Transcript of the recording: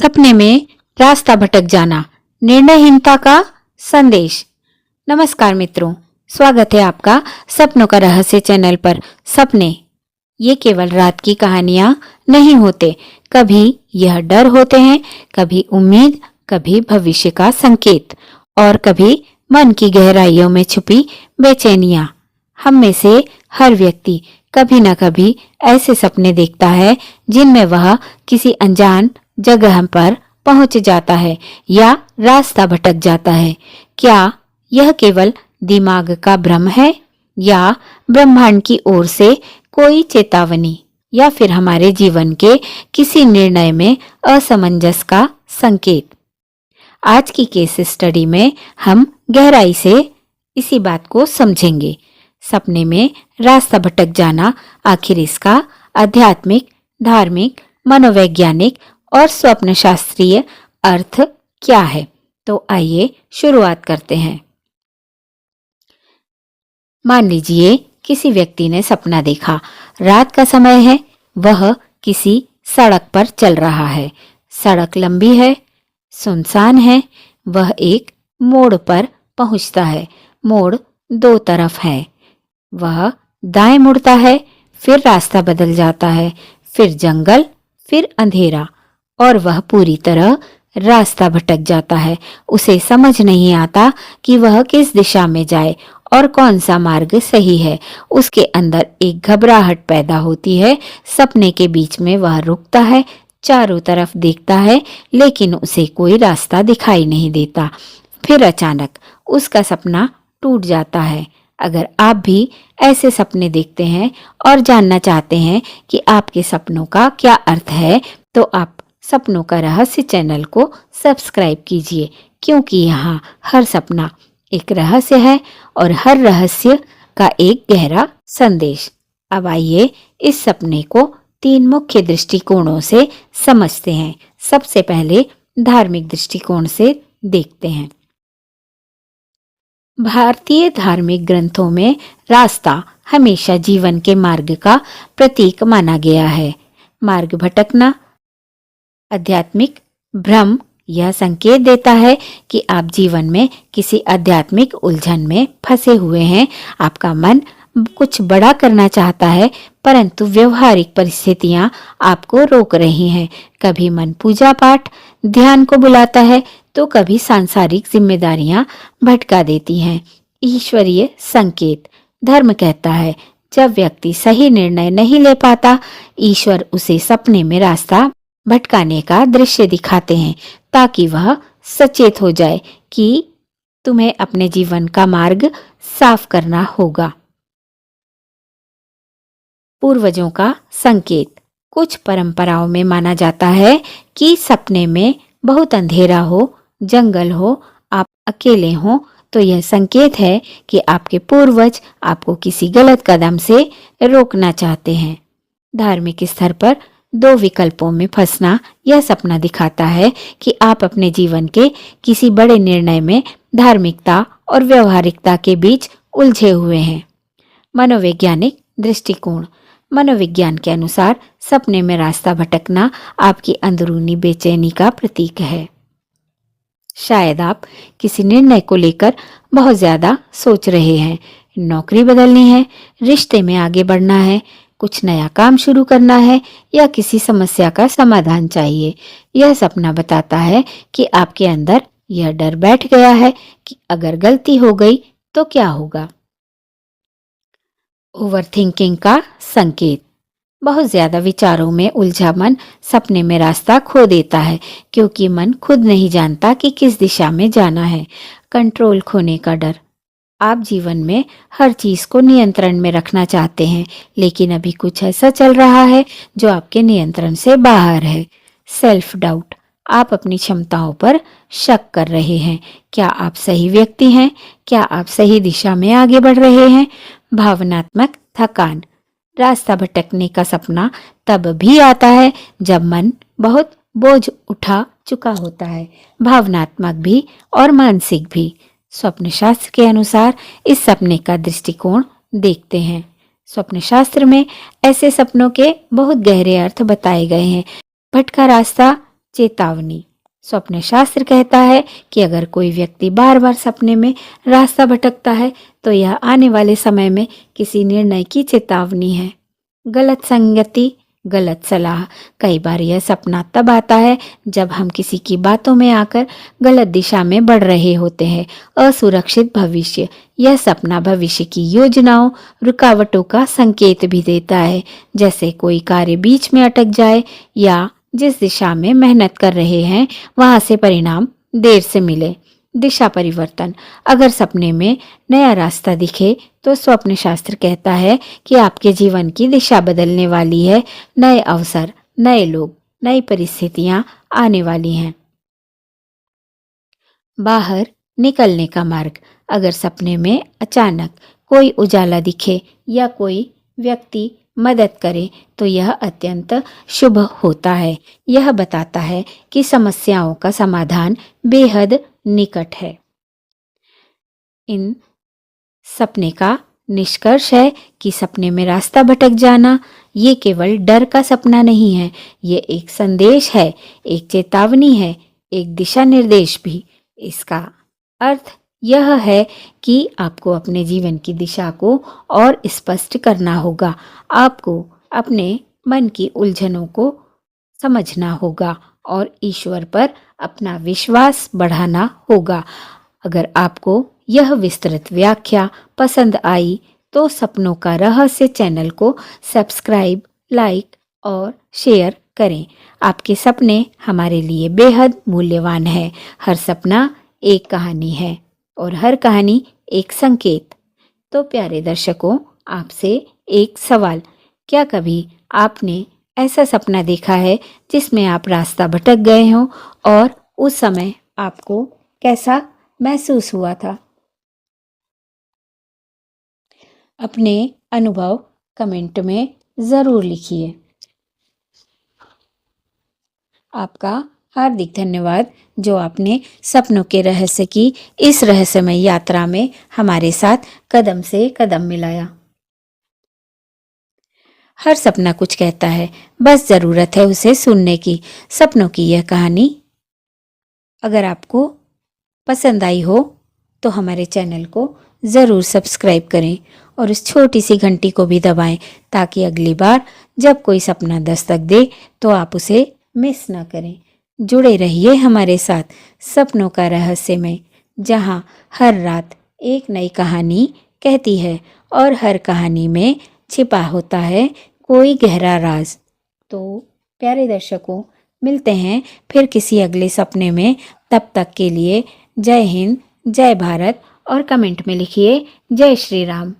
सपने में रास्ता भटक जाना, निर्णयहीनता का संदेश। नमस्कार मित्रों, स्वागत है आपका सपनों का रहस्य चैनल पर। सपने ये केवल रात की कहानियां नहीं होते, कभी यह डर होते हैं, कभी उम्मीद, कभी भविष्य का संकेत और कभी मन की गहराइयों में छुपी बेचैनियां। हम में से हर व्यक्ति कभी न कभी ऐसे सपने देखता है जिनमें वह किसी अनजान जगह पर पहुंच जाता है या रास्ता भटक जाता है। क्या यह केवल दिमाग का भ्रम है या ब्रह्मांड की ओर से कोई चेतावनी, या फिर हमारे जीवन के किसी निर्णय में असमंजस का संकेत? आज की केस स्टडी में हम गहराई से इसी बात को समझेंगे। सपने में रास्ता भटक जाना, आखिर इसका आध्यात्मिक, धार्मिक, मनोवैज्ञानिक और स्वप्न शास्त्रीय अर्थ क्या है? तो आइए शुरुआत करते हैं। मान लीजिए किसी व्यक्ति ने सपना देखा, रात का समय है, वह किसी सड़क पर चल रहा है। सड़क लंबी है, सुनसान है। वह एक मोड़ पर पहुंचता है। मोड़ दो तरफ है। वह दाएं मुड़ता है, फिर रास्ता बदल जाता है, फिर जंगल, फिर अंधेरा, और वह पूरी तरह रास्ता भटक जाता है। उसे समझ नहीं आता कि वह किस दिशा में जाए और कौन सा मार्ग सही है। उसके अंदर एक घबराहट पैदा होती है। सपने के बीच में वह रुकता है, चारों तरफ देखता है, लेकिन उसे कोई रास्ता दिखाई नहीं देता। फिर अचानक उसका सपना टूट जाता है। अगर आप भी ऐसे सपने देखते हैं और जानना चाहते हैं कि आपके सपनों का क्या अर्थ है, तो आप सपनों का रहस्य चैनल को सब्सक्राइब कीजिए, क्योंकि यहाँ हर सपना एक रहस्य है और हर रहस्य का एक गहरा संदेश। अब आइए इस सपने को 3 मुख्य दृष्टिकोणों से समझते हैं। सबसे पहले धार्मिक दृष्टिकोण से देखते हैं। भारतीय धार्मिक ग्रंथों में रास्ता हमेशा जीवन के मार्ग का प्रतीक माना गया है। मार्ग भटकना, आध्यात्मिक भ्रम, यह संकेत देता है कि आप जीवन में किसी आध्यात्मिक उलझन में फंसे हुए हैं। आपका मन कुछ बड़ा करना चाहता है, परंतु व्यवहारिक परिस्थितियां आपको रोक रही हैं। कभी मन पूजा पाठ, ध्यान को बुलाता है, तो कभी सांसारिक जिम्मेदारियां भटका देती हैं। ईश्वरीय संकेत, धर्म कहता है, जब व्यक्ति सही निर्णय नहीं ले पाता, ईश्वर उसे सपने में रास्ता भटकाने का दृश्य दिखाते हैं, ताकि वह सचेत हो जाए कि तुम्हें अपने जीवन का मार्ग साफ करना होगा। पूर्वजों का संकेत, कुछ परंपराओं में माना जाता है कि सपने में बहुत अंधेरा हो, जंगल हो, आप अकेले हो, तो यह संकेत है कि आपके पूर्वज आपको किसी गलत कदम से रोकना चाहते हैं। धार्मिक स्तर पर 2 विकल्पों में फंसना, यह सपना दिखाता है कि आप अपने जीवन के किसी बड़े निर्णय में धार्मिकता और व्यवहारिकता के बीच उलझे हुए हैं। मनोवैज्ञानिक दृष्टिकोण, मनोविज्ञान के अनुसार सपने में रास्ता भटकना आपकी अंदरूनी बेचैनी का प्रतीक है। शायद आप किसी निर्णय को लेकर बहुत ज्यादा सोच रहे हैं। नौकरी बदलनी है, रिश्ते में आगे बढ़ना है, कुछ नया काम शुरू करना है, या किसी समस्या का समाधान चाहिए। यह सपना बताता है कि आपके अंदर यह डर बैठ गया है कि अगर गलती हो गई तो क्या होगा। ओवरथिंकिंग का संकेत, बहुत ज्यादा विचारों में उलझा मन सपने में रास्ता खो देता है, क्योंकि मन खुद नहीं जानता कि किस दिशा में जाना है। कंट्रोल खोने का डर, आप जीवन में हर चीज को नियंत्रण में रखना चाहते हैं, लेकिन अभी कुछ ऐसा चल रहा है जो आपके नियंत्रण से बाहर है। सेल्फ डाउट, आप अपनी क्षमताओं पर शक कर रहे हैं। क्या आप सही व्यक्ति हैं? क्या आप सही दिशा में आगे बढ़ रहे हैं? भावनात्मक थकान, रास्ता भटकने का सपना तब भी आता है जब मन बहुत बोझ उठा चुका होता है, भावनात्मक भी और मानसिक भी। स्वप्न शास्त्र के अनुसार इस सपने का दृष्टिकोण देखते हैं। स्वप्न शास्त्र में ऐसे सपनों के बहुत गहरे अर्थ बताए गए हैं। भटका रास्ता चेतावनी। स्वप्न शास्त्र कहता है कि अगर कोई व्यक्ति बार बार सपने में रास्ता भटकता है तो यह आने वाले समय में किसी निर्णय की चेतावनी है। गलत संगति, गलत सलाह। कई बार यह सपना तब आता है जब हम किसी की बातों में आकर गलत दिशा में बढ़ रहे होते हैं। असुरक्षित भविष्य। यह सपना भविष्य की योजनाओं, रुकावटों का संकेत भी देता है, जैसे कोई कार्य बीच में अटक जाए या जिस दिशा में मेहनत कर रहे हैं वहां से परिणाम देर से मिले। दिशा परिवर्तन। अगर सपने में नया रास्ता दिखे तो स्वप्न शास्त्र कहता है कि आपके जीवन की दिशा बदलने वाली है। नए अवसर, नए लोग, नई परिस्थितियां आने वाली हैं। बाहर निकलने का मार्ग। अगर सपने में अचानक कोई उजाला दिखे या कोई व्यक्ति मदद करे तो यह अत्यंत शुभ होता है। यह बताता है कि समस्याओं का समाधान बेहद निकट है। इन सपने का निष्कर्ष है कि सपने में रास्ता भटक जाना ये केवल डर का सपना नहीं है, ये एक संदेश है, एक चेतावनी है, एक दिशा निर्देश भी। इसका अर्थ यह है कि आपको अपने जीवन की दिशा को और स्पष्ट करना होगा। आपको अपने मन की उलझनों को समझना होगा और ईश्वर पर अपना विश्वास बढ़ाना होगा। अगर आपको यह विस्तृत व्याख्या पसंद आई तो सपनों का रहस्य चैनल को सब्सक्राइब, लाइक और शेयर करें। आपके सपने हमारे लिए बेहद मूल्यवान है। हर सपना एक कहानी है और हर कहानी एक संकेत। तो प्यारे दर्शकों, आपसे एक सवाल, क्या कभी आपने ऐसा सपना देखा है जिसमें आप रास्ता भटक गए हो और उस समय आपको कैसा महसूस हुआ था? अपने अनुभव कमेंट में ज़रूर लिखिए। आपका हार्दिक धन्यवाद जो आपने सपनों के रहस्य की इस रहस्यमय यात्रा में हमारे साथ कदम से कदम मिलाया। हर सपना कुछ कहता है, बस ज़रूरत है उसे सुनने की। सपनों की यह कहानी अगर आपको पसंद आई हो तो हमारे चैनल को ज़रूर सब्सक्राइब करें और उस छोटी सी घंटी को भी दबाएं ताकि अगली बार जब कोई सपना दस्तक दे तो आप उसे मिस ना करें। जुड़े रहिए हमारे साथ सपनों का रहस्य में, जहां हर रात एक नई कहानी कहती है और हर कहानी में छिपा होता है कोई गहरा राज। तो प्यारे दर्शकों, मिलते हैं फिर किसी अगले सपने में। तब तक के लिए जय हिंद, जय भारत और कमेंट में लिखिए जय श्री राम।